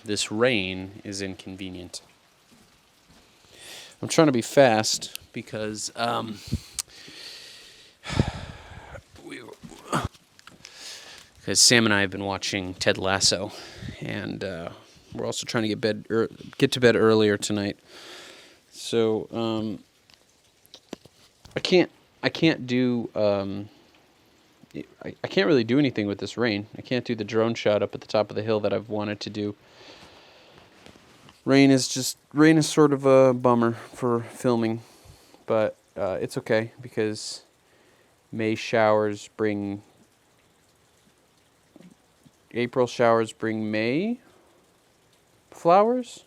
This rain is inconvenient. I'm trying to be fast because Sam and I have been watching Ted Lasso, and we're also trying to get to bed earlier tonight. So I can't do I can't really do anything with this rain. I can't do the drone shot up at the top of the hill that I've wanted to do. Rain is sort of a bummer for filming, but it's okay because April showers bring May flowers.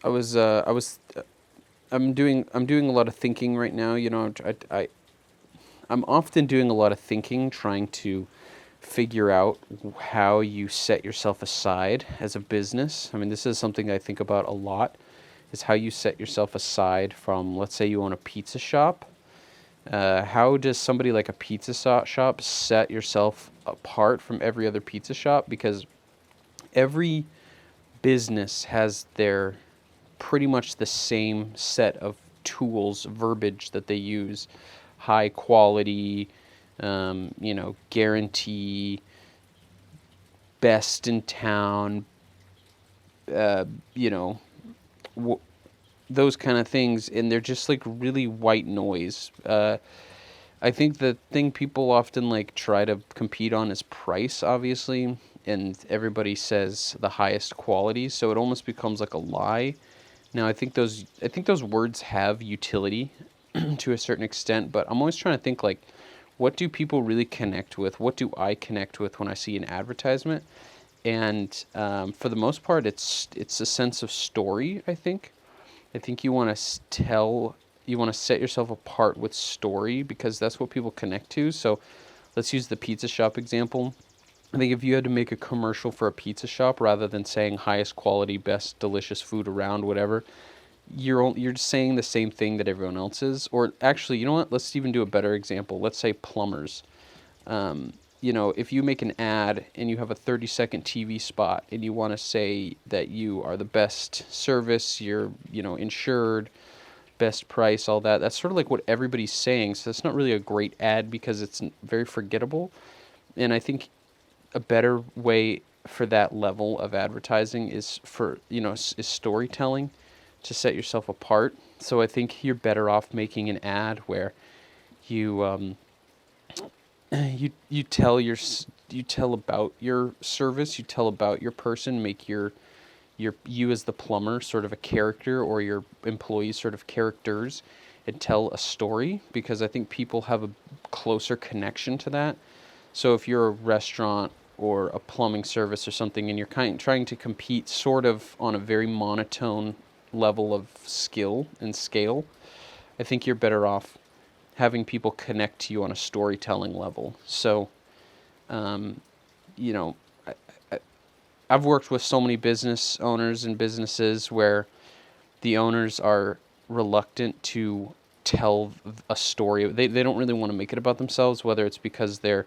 I'm doing a lot of thinking right now. You know, I'm often doing a lot of thinking, trying to figure out how you set yourself aside as a business. I mean, this is something I think about a lot, is how you set yourself aside from, let's say you own a pizza shop. How does somebody like a pizza shop set yourself apart from every other pizza shop? Because every business has their pretty much the same set of tools, verbiage that they use. High quality, guarantee, best in town, those kind of things, and they're just like really white noise. I think the thing people often like try to compete on is price, obviously, and everybody says the highest quality, so it almost becomes like a lie. Now, I think those words have utility to a certain extent, but I'm always trying to think like, what do people really connect with? What do I connect with when I see an advertisement? And for the most part, it's a sense of story. I think you want to set yourself apart with story because that's what people connect to. So let's use the pizza shop example. I think if you had to make a commercial for a pizza shop rather than saying highest quality, best delicious food around, whatever, you're just saying the same thing that everyone else is. Or actually, you know what? Let's even do a better example. Let's say plumbers. If you make an ad and you have a 30-second TV spot and you want to say that you are the best service, you're, insured, best price, all that, that's sort of like what everybody's saying. So it's not really a great ad because it's very forgettable. And I think a better way for that level of advertising is is storytelling to set yourself apart. So I think you're better off making an ad where you you tell about your service, you tell about your person, make you as the plumber sort of a character, or your employees sort of characters, and tell a story, because I think people have a closer connection to that. So if you're a restaurant or a plumbing service or something, and you're trying to compete sort of on a very monotone level of skill and scale, I think you're better off having people connect to you on a storytelling level. So, I, I've worked with so many business owners and businesses where the owners are reluctant to tell a story. They don't really want to make it about themselves, whether it's because they're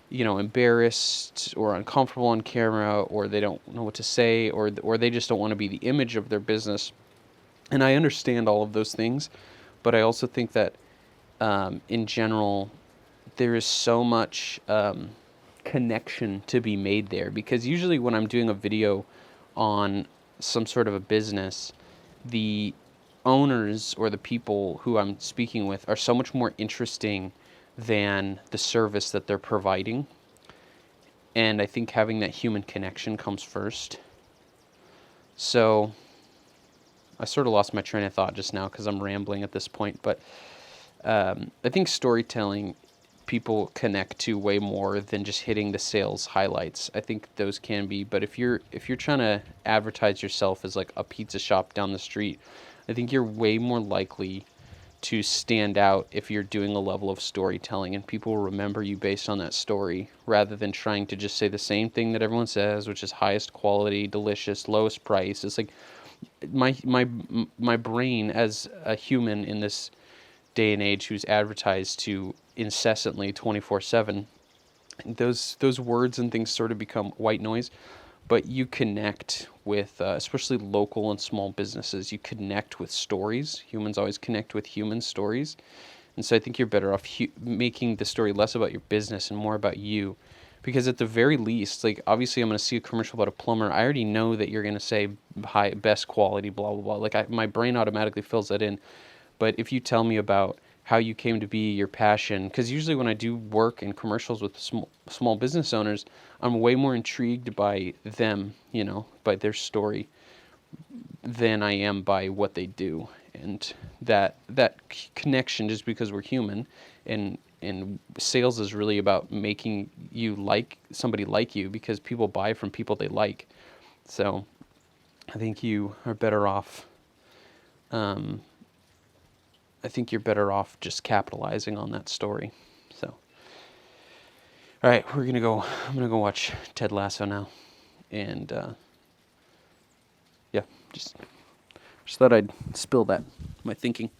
embarrassed or uncomfortable on camera, or they don't know what to say, or they just don't want to be the image of their business. And I understand all of those things, but I also think that in general, there is so much connection to be made there, because usually when I'm doing a video on some sort of a business, the owners or the people who I'm speaking with are so much more interesting than the service that they're providing. And I think having that human connection comes first. So I sort of lost my train of thought just now because I'm rambling at this point, but I think storytelling people connect to way more than just hitting the sales highlights. I think those can be, but if you're trying to advertise yourself as like a pizza shop down the street, I think you're way more likely to stand out if you're doing a level of storytelling, and people will remember you based on that story, rather than trying to just say the same thing that everyone says, which is highest quality, delicious, lowest price. It's like my brain as a human in this day and age who's advertised to incessantly 24/7, those words and things sort of become white noise. But you connect with, especially local and small businesses, you connect with stories. Humans always connect with human stories. And so I think you're better off making the story less about your business and more about you. Because at the very least, like, obviously I'm going to see a commercial about a plumber. I already know that you're going to say high, best quality, blah, blah, blah. Like, my brain automatically fills that in. But if you tell me about how you came to be, your passion, because usually when I do work in commercials with small business owners, I'm way more intrigued by them, by their story, than I am by what they do. And that connection, just because we're human, and sales is really about making you like somebody like you, because people buy from people they like. So I think you are better off. Um, I think you're better off just capitalizing on that story. So, all right, we're gonna go. I'm gonna go watch Ted Lasso now, and yeah, just thought I'd spill that my thinking.